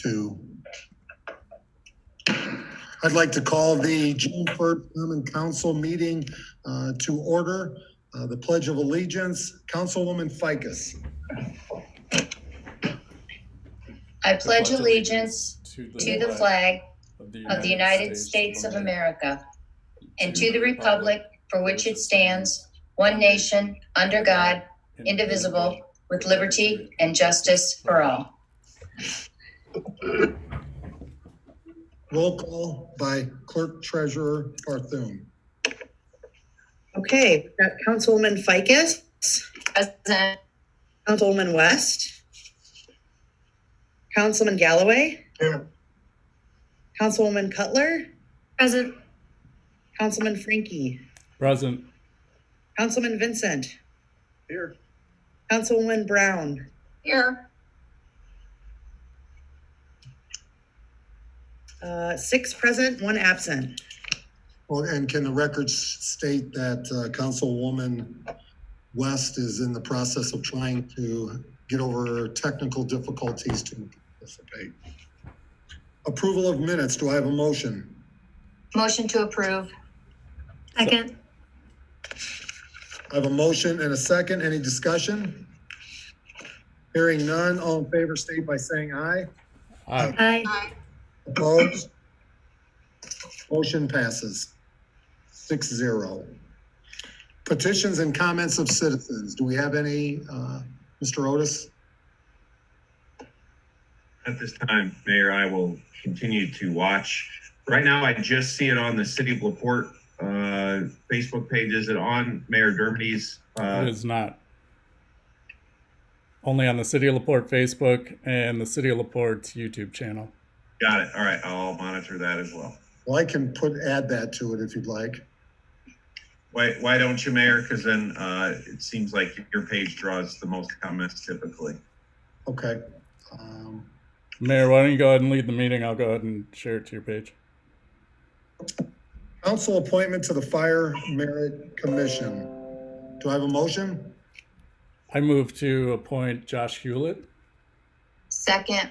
2. I'd like to call the June 1st Common Council meeting to order. The Pledge of Allegiance, Councilwoman Ficus. I pledge allegiance to the flag of the United States of America and to the republic for which it stands, one nation, under God, indivisible, with liberty and justice for all. Roll call by Clerk Treasurer Barthune. Okay, we've got Councilwoman Ficus. Present. Councilwoman West. Councilman Galloway. Here. Councilwoman Cutler. Present. Councilman Frankie. Present. Councilman Vincent. Here. Councilwoman Brown. Here. 6 present, 1 absent. Well, and can the records state that Councilwoman West is in the process of trying to get over technical difficulties to participate? Approval of minutes. Do I have a motion? Motion to approve. Second. I have a motion and a second. Any discussion? Hearing none. All in favor state by saying aye. Aye. Aye. Opposed? Motion passes 6-0. Petitions and comments of citizens. Do we have any, Mr. Otis? At this time, Mayor, I will continue to watch. Right now, I just see it on the City of LaPorte Facebook page. Is it on Mayor Dermody's? It is not. Only on the City of LaPorte Facebook and the City of LaPorte's YouTube channel. Got it. All right, I'll monitor that as well. Well, I can add that to it if you'd like. Why don't you, Mayor? Because then it seems like your page draws the most comments typically. Okay. Mayor, why don't you go ahead and lead the meeting? I'll go ahead and share it to your page. Council appointment to the Fire Merit Commission. Do I have a motion? I move to appoint Josh Hewlett. Second.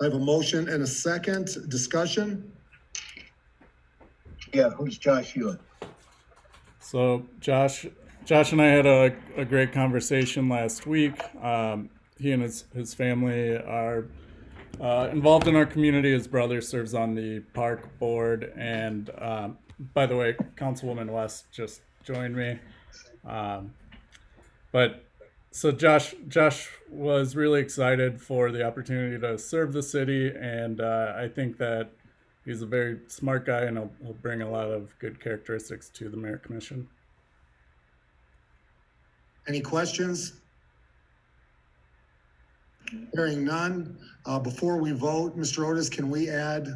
I have a motion and a second. Discussion? Yeah, who's Josh Hewlett? So Josh and I had a great conversation last week. He and his family are involved in our community. His brother serves on the park board, and by the way, Councilwoman West just joined me. So Josh was really excited for the opportunity to serve the city, and I think that he's a very smart guy, and he'll bring a lot of good characteristics to the Merit Commission. Any questions? Hearing none. Before we vote, Mr. Otis, can we add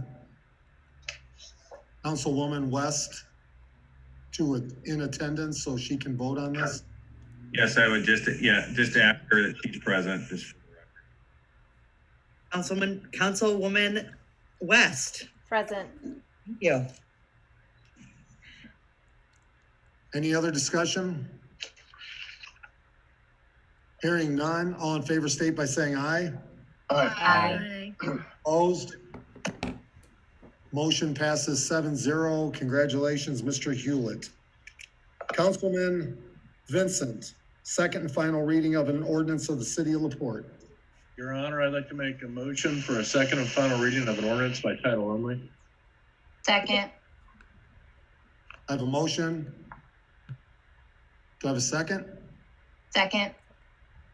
Councilwoman West in attendance so she can vote on this? Yes, I would just ask her that she's present. Just for the record. Councilwoman West. Present. Thank you. Any other discussion? Hearing none. All in favor state by saying aye. Aye. Opposed? Motion passes 7-0. Congratulations, Mr. Hewlett. Councilman Vincent, second and final reading of an ordinance of the City of LaPorte. Your Honor, I'd like to make a motion for a second and final reading of an ordinance by title only. Second. I have a motion. Do I have a second? Second.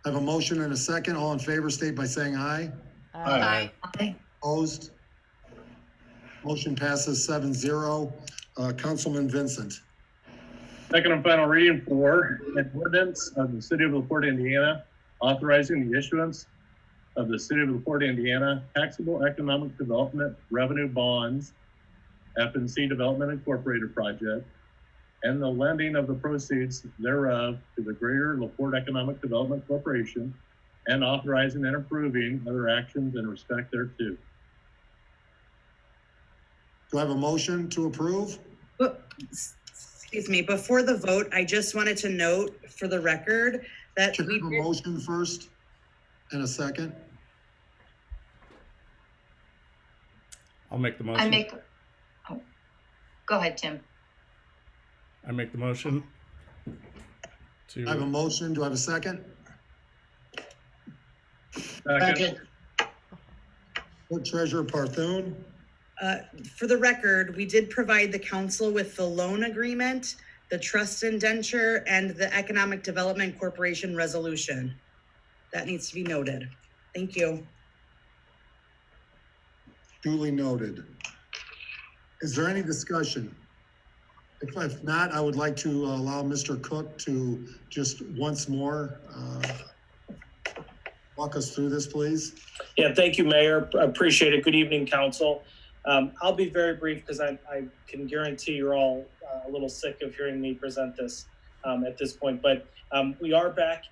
I have a motion and a second. All in favor state by saying aye. Aye. Opposed? Motion passes 7-0. Councilman Vincent. Second and final reading for an ordinance of the City of LaPorte, Indiana, authorizing the issuance of the City of LaPorte, Indiana taxable economic development revenue bonds, FNC Development Incorporated project, and the lending of the proceeds thereof to the Greater LaPorte Economic Development Corporation, and authorizing and approving other actions in respect thereto. Do I have a motion to approve? Excuse me, before the vote, I just wanted to note for the record that Should I have a motion first and a second? I'll make the motion. Go ahead, Tim. I make the motion I have a to, motion. Do I have a second? Second. Clerk Treasurer Parthun. For the record, we did provide the council with the loan agreement, the trust indenture, and the Economic Development Corporation resolution. That needs to be noted. Thank you. Duly noted. Is there any discussion? If not, I would like to allow Mr. Cook to just once more walk us through this, please. Yeah, thank you, Mayor. I appreciate it. Good evening, council. I'll be very brief because I can guarantee you're all a little sick of hearing me present this at this point. But we are back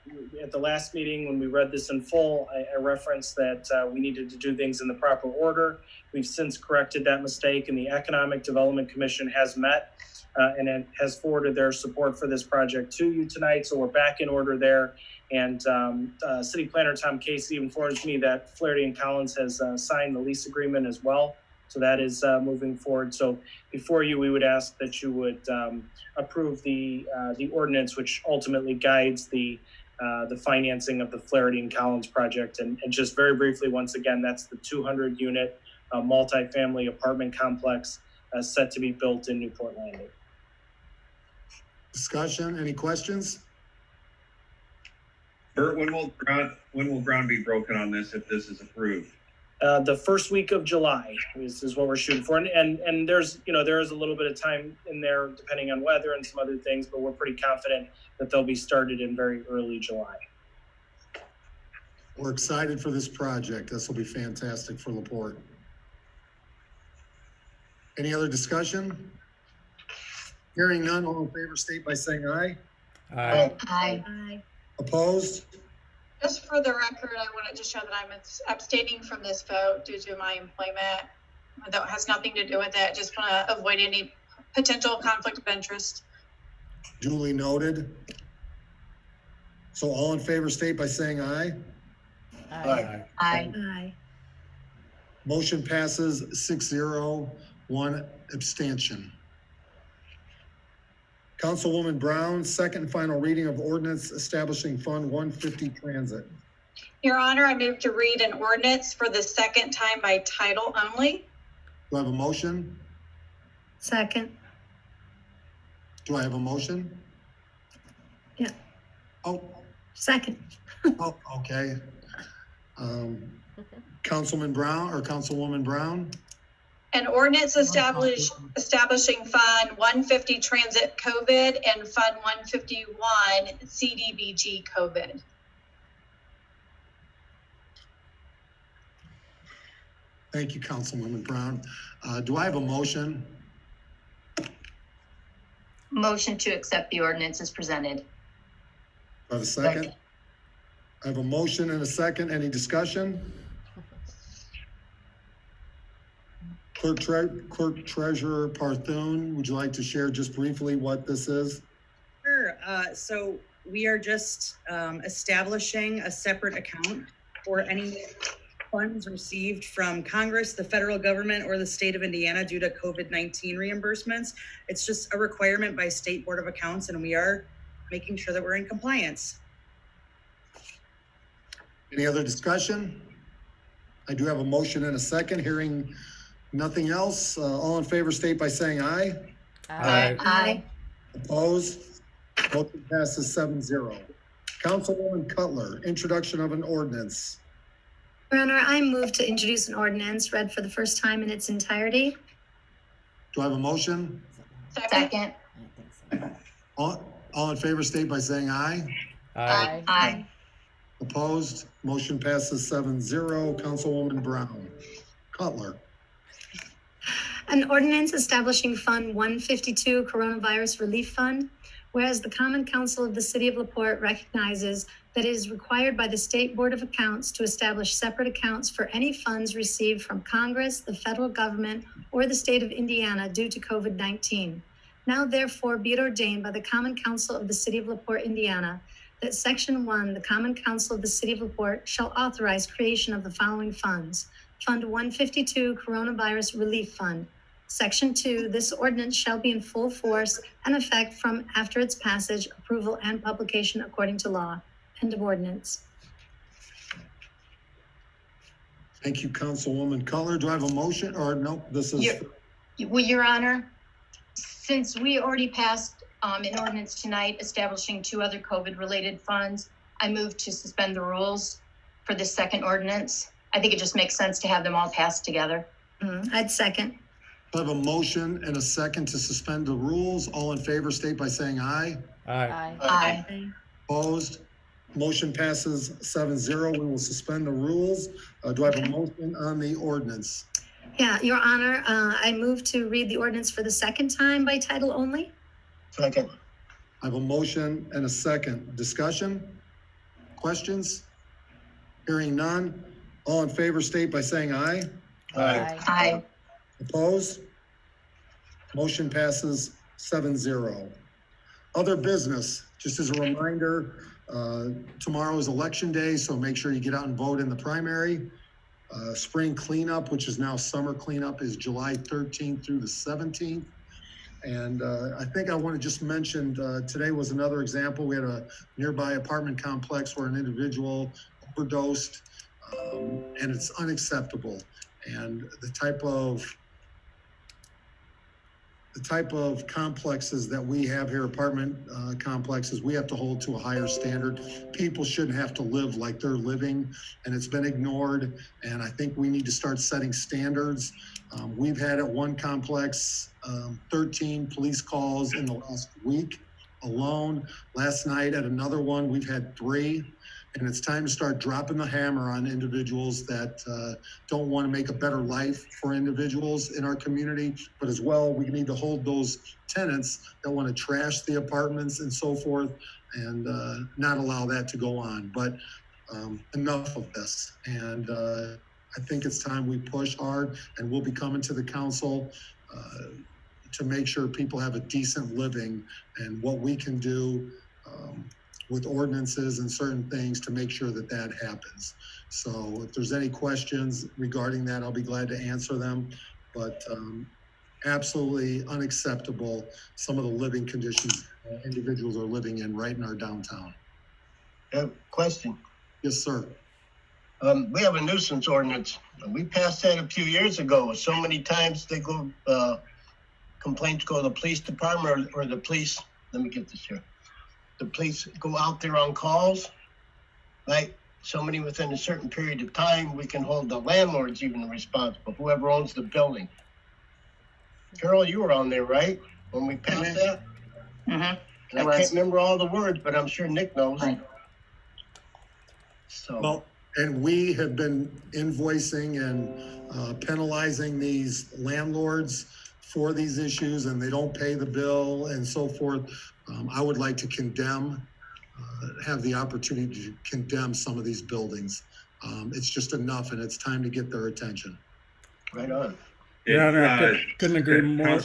at the last meeting when we read this in full. I referenced that we needed to do things in the proper order. We've since corrected that mistake, and the Economic Development Commission has met and it has forwarded their support for this project to you tonight. So we're back in order there. And City Planner Tom Casey informs me that Flaherty and Collins has signed the lease agreement as well. So that is moving forward. So before you, we would ask that you would approve the ordinance, which ultimately guides the financing of the Flaherty and Collins project. And just very briefly, once again, that's the 200-unit multifamily apartment complex set to be built in Newport Landing. Discussion, any questions? Bert, when will ground be broken on this if this is approved? The first week of July is what we're shooting for. And there's, there is a little bit of time in there depending on weather and some other things, but we're pretty confident that they'll be started in very early July. We're excited for this project. This will be fantastic for LaPorte. Any other discussion? Hearing none, all in favor state by saying aye. aye. Aye. Opposed? Just for the record, I wanted to show that I'm abstaining from this vote due to my employment. That has nothing to do with it. Just want to avoid any potential conflict of interest. Duly noted. So all in favor state by saying aye. Aye. Aye. Motion passes 6-0, 1 abstention. Councilwoman Brown, second and final reading of ordinance establishing Fund 150 Transit. Your Honor, I move to read an ordinance for the second time by title only. Do I have a motion? Second. Do I have a motion? Yeah. Oh, Second. oh, okay. Councilman Brown or Councilwoman Brown? An ordinance establishing Fund 150 Transit COVID and Fund 151 CDBG COVID. Thank you, Councilwoman Brown. Do I have a motion? Motion to accept the ordinance as presented. Do I have a second? I have a motion and a second. Any discussion? Clerk Treasurer Parthun, would you like to share just briefly what this is? Sure. So we are just establishing a separate account for any funds received from Congress, the federal government, or the state of Indiana due to COVID-19 reimbursements. It's just a requirement by State Board of Accounts, and we are making sure that we're in compliance. Any other discussion? I do have a motion and a second. Hearing nothing else, all in favor state by saying aye. Aye. Opposed? Motion passes 7-0. Councilwoman Cutler, introduction of an ordinance. Your Honor, I move to introduce an ordinance read for the first time in its entirety. Do I have a motion? Second. All in favor state by saying aye. Aye. Opposed? Motion passes 7-0. Councilwoman Brown. Cutler. An ordinance establishing Fund 152 Coronavirus Relief Fund, whereas the Common Council of the City of LaPorte recognizes that it is required by the State Board of Accounts to establish separate accounts for any funds received from Congress, the federal government, or the state of Indiana due to COVID-19. Now therefore be it ordained by the Common Council of the City of LaPorte, Indiana, that Section 1, the Common Council of the City of LaPorte shall authorize creation of the following funds. Fund 152, Coronavirus Relief Fund. Section 2, this ordinance shall be in full force and effect from after its passage, approval, and publication according to law. End of ordinance. Thank you, Councilwoman Cutler. Do I have a motion or no? This is. Well, Your Honor, since we already passed an ordinance tonight establishing 2 other COVID-related funds, I move to suspend the rules for the second ordinance. I think it just makes sense to have them all passed together. I'd second. I have a motion and a second to suspend the rules. All in favor, state by saying aye. Aye. Aye. Opposed? Motion passes 7-0. We will suspend the rules. Do I have a motion on the ordinance? Yeah, Your Honor, I move to read the ordinance for the second time by title only. Second. I have a motion and a second. Discussion? Questions? Hearing none. All in favor, state by saying aye. Aye. Opposed? Motion passes 7-0. Other business, just as a reminder, tomorrow is election day, so make sure you get out and vote in the primary. Spring cleanup, which is now summer cleanup, is July 13th through the 17th. And I think I want to just mention, today was another example. We had a nearby apartment complex where an individual overdosed, and it's unacceptable. And the type of complexes that we have here, apartment complexes, we have to hold to a higher standard. People shouldn't have to live like they're living, and it's been ignored. And I think we need to start setting standards. We've had at one complex 13 police calls in the last week alone. Last night at another one, we've had 3. And it's time to start dropping the hammer on individuals that don't want to make a better life for individuals in our community. But as well, we need to hold those tenants that want to trash the apartments and so forth, and not allow that to go on. But enough of this. And I think it's time we push hard, and we'll be coming to the council to make sure people have a decent living, and what we can do with ordinances and certain things to make sure that that happens. So if there's any questions regarding that, I'll be glad to answer them. But absolutely unacceptable, some of the living conditions individuals are living in right in our downtown. Question. Yes, sir. We have a nuisance ordinance. We passed that a few years ago. So many times they go, complaints go to the police department or the police. Let me get this here. The police go out there on calls, right? So many within a certain period of time, we can hold the landlords even responsible, whoever owns the building. Carol, you were on there, right? When we passed that? Mm-hmm. And I can't remember all the words, but I'm sure Nick knows. Right. So. Well, and we have been invoicing and penalizing these landlords for these issues, and they don't pay the bill and so forth. I would like to condemn, have the opportunity to condemn some of these buildings. It's just enough, and it's time to get their attention. Right on. Yeah, I couldn't agree more.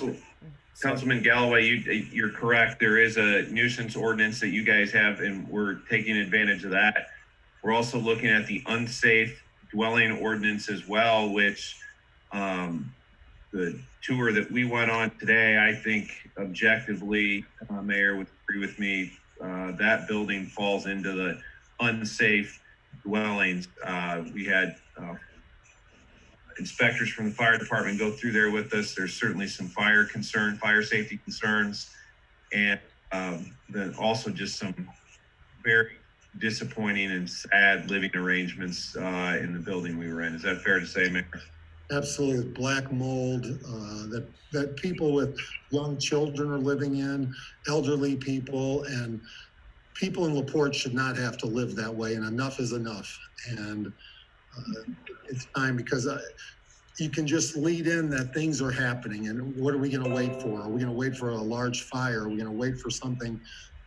Councilman Galloway, you're correct. There is a nuisance ordinance that you guys have, and we're taking advantage of that. We're also looking at the unsafe dwelling ordinance as well, which the tour that we went on today, I think objectively, Mayor would agree with me, that building falls into the unsafe dwellings. We had inspectors from the fire department go through there with us. There's certainly some fire safety concerns, and then also just some very disappointing and sad living arrangements in the building we were in. Is that fair to say, Mayor? Absolutely. Black mold that people with young children are living in, elderly people, and people in LaPorte should not have to live that way, and enough is enough. And it's time, because you can just lead in that things are happening, and what are we going to wait for? Are we going to wait for a large fire? Are we going to wait for something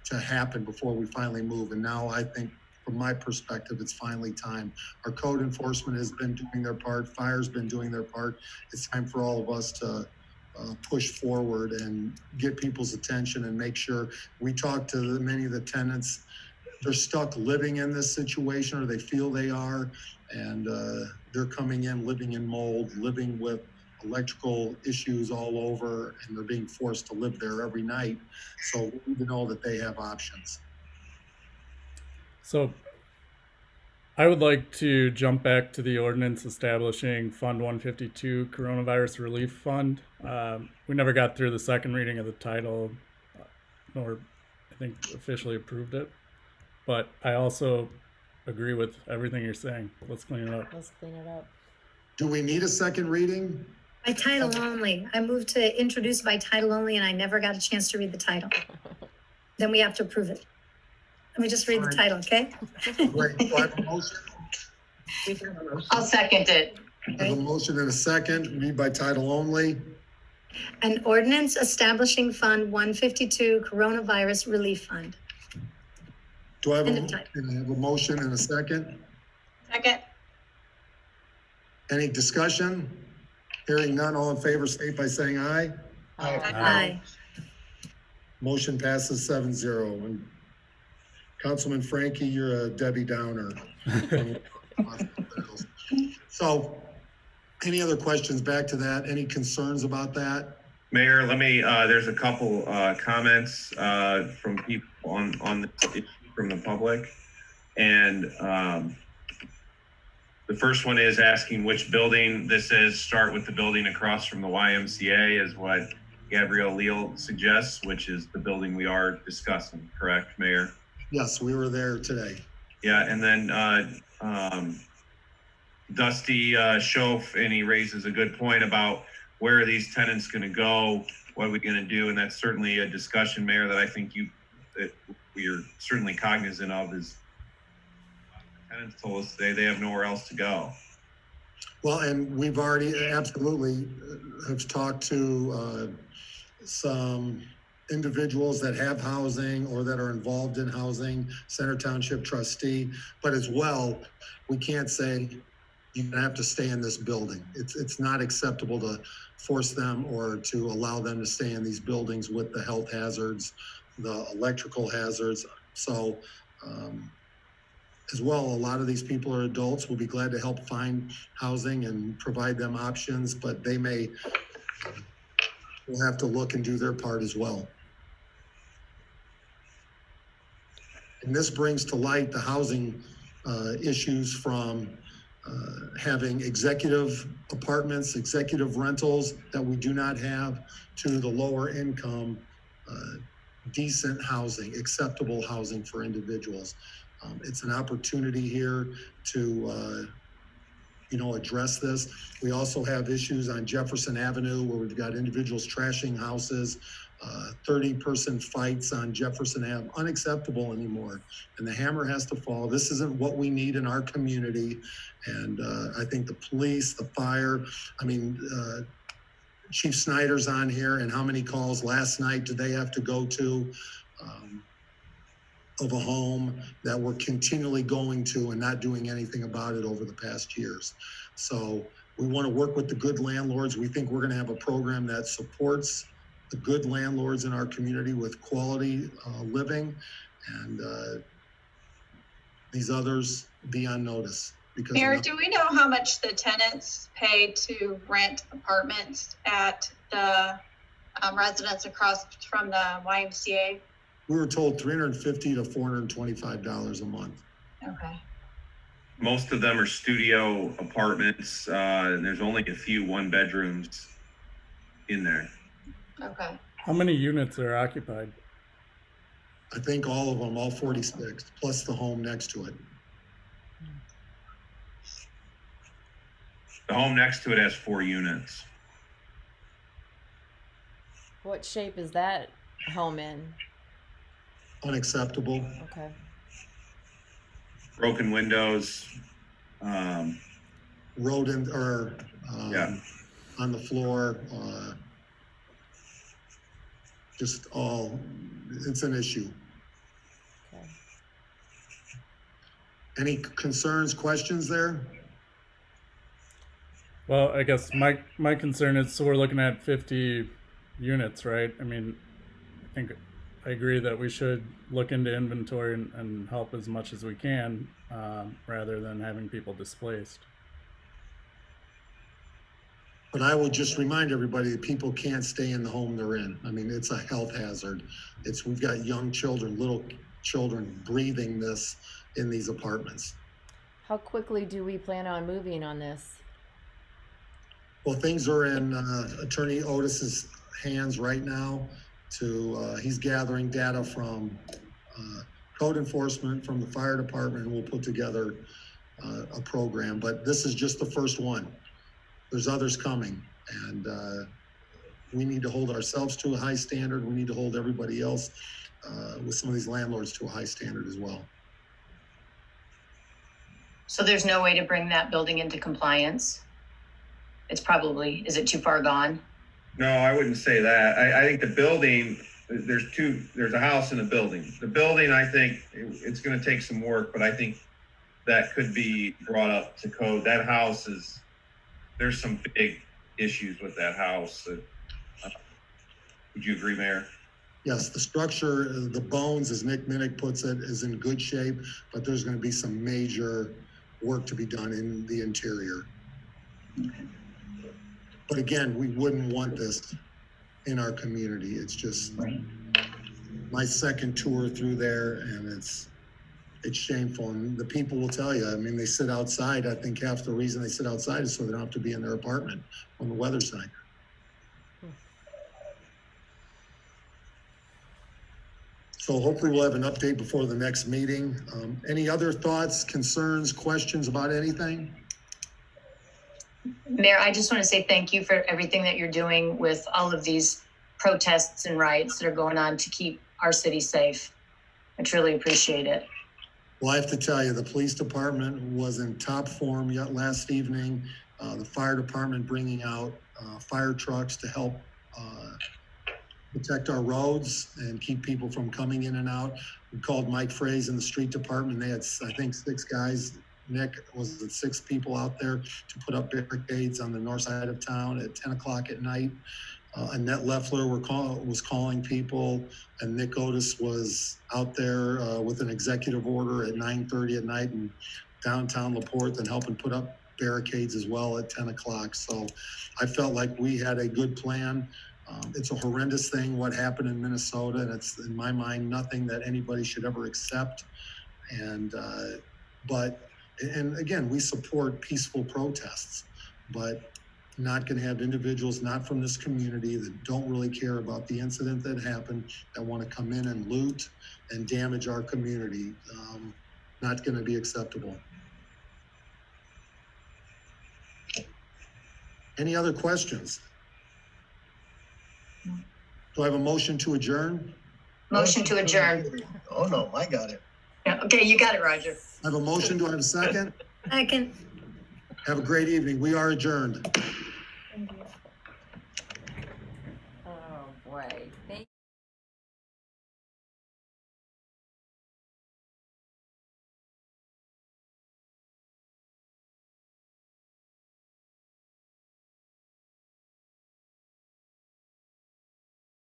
to happen before we finally move? And now I think, from my perspective, it's finally time. Our code enforcement has been doing their part. Fire's been doing their part. It's time for all of us to push forward and get people's attention and make sure we talk to many of the tenants. they're stuck living in this situation, or they feel they are, and they're coming in, living in mold, living with electrical issues all over, and they're being forced to live there every night. So we need to know that they have options. So I would like to jump back to the ordinance establishing Fund 152 Coronavirus Relief Fund. We never got through the second reading of the title, nor I think officially approved it. But I also agree with everything you're saying. Let's clean it up. Let's clean it up. Do we need a second reading? By title only. I moved to introduce by title only, and I never got a chance to read the title. Then we have to approve it. Let me just read the title, okay? Great. Do I have a motion? I'll second it. I have a motion and a second, read by title only. An ordinance establishing Fund 152 Coronavirus Relief Fund. Do I have End of title. I have a motion and a second? Second. Any discussion? Hearing none, all in favor, state by saying aye. Aye. Motion passes 7-0. And Councilman Frankie, you're a Debbie Downer. So, any other questions back to that? Any concerns about that? Mayor, let me, there's a couple comments from people on this issue from the public. And the first one is asking which building this is. Start with the building across from the YMCA is what Gabrielle Leal suggests, which is the building we are discussing, correct, Mayor? Yes, we were there today. Yeah, and then Dusty Schoaf, and he raises a good point about where are these tenants going to go? What are we going to do? And that's certainly a discussion, Mayor, that I think that we are certainly cognizant of. Is tenants told us they have nowhere else to go. Well, and we've already absolutely have talked to some individuals that have housing or that are involved in housing, Center Township trustee, but as well, we can't say you're gonna have to stay in this building. It's not acceptable to force them or to allow them to stay in these buildings with the health hazards, the electrical hazards. So as well, a lot of these people are adults. We'll be glad to help find housing and provide them options, but they will have to look and do their part as well. And this brings to light the housing issues from having executive apartments, executive rentals that we do not have, to the lower income, decent housing, acceptable housing for individuals. It's an opportunity here to address this. We also have issues on Jefferson Avenue where we've got individuals trashing houses, 30-person fights on Jefferson Ave, unacceptable anymore. And the hammer has to fall. This isn't what we need in our community. And I think the police, the fire, Chief Snyder's on here, and how many calls last night did they have to go to of a home that we're continually going to and not doing anything about it over the past years. So we want to work with the good landlords. We think we're going to have a program that supports the good landlords in our community with quality living, and these others be on notice. Because Mayor, do we know how much the tenants pay to rent apartments at the residence across from the YMCA? We were told $350 to $425 a month. Okay. Most of them are studio apartments, and there's only a few one-bedrooms in there. Okay. How many units are occupied? I think all of them, all 46, plus the home next to it. The home next to it has 4 units. What shape is that home in? Unacceptable. Okay. Broken windows. Rodent Yeah. on the floor. It's an issue. Okay. Any concerns, questions there? Well, I guess my concern is, so we're looking at 50 units, right? I mean, I agree that we should look into inventory and help as much as we can, rather than having people displaced. But I would just remind everybody that people can't stay in the home they're in. I mean, it's a health hazard. We've got young children, little children breathing this in these apartments. How quickly do we plan on moving on this? Well, things are in Attorney Otis's hands right now. He's gathering data from code enforcement, from the fire department, and we'll put together a program. But this is just the first one. There's others coming, and we need to hold ourselves to a high standard. We need to hold everybody else with some of these landlords to a high standard as well. So there's no way to bring that building into compliance? Is it too far gone? No, I wouldn't say that. I think the building, there's a house and a building. The building, I think it's going to take some work, but I think that could be brought up to code. That house there's some big issues with that house. Would you agree, Mayor? Yes, the structure, the bones, as Nick Minnick puts it, is in good shape, but there's going to be some major work to be done in the interior. But again, we wouldn't want this in our community. It's just my second tour through there, and it's shameful. And the people will tell you, I mean, they sit outside. I think half the reason they sit outside is so they don't have to be in their apartment when the weather's nice. So hopefully we'll have an update before the next meeting. Any other thoughts, concerns, questions about anything? Mayor, I just want to say thank you for everything that you're doing with all of these protests and riots that are going on to keep our city safe. I truly appreciate it. Well, I have to tell you, the police department was in top form yet last evening. The fire department bringing out fire trucks to help protect our roads and keep people from coming in and out. We called Mike Fraze in the street department. They had, I think, 6 guys. Nick, was it 6 people out there to put up barricades on the north side of town at 10 o'clock at night. Annette Leffler was calling people, and Nick Otis was out there with an executive order at 9:30 at night in downtown LaPorte and helping put up barricades as well at 10 o'clock. So I felt like we had a good plan. It's a horrendous thing what happened in Minnesota, and it's, in my mind, nothing that anybody should ever accept. And again, we support peaceful protests, but not going to have individuals not from this community that don't really care about the incident that happened, that want to come in and loot and damage our community. Not going to be acceptable. Any other questions? Do I have a motion to adjourn? Motion to adjourn. Oh, no, I got it. Yeah, okay, you got it, Roger. I have a motion. Do I have a second? Second. Have a great evening. We are adjourned. Oh boy.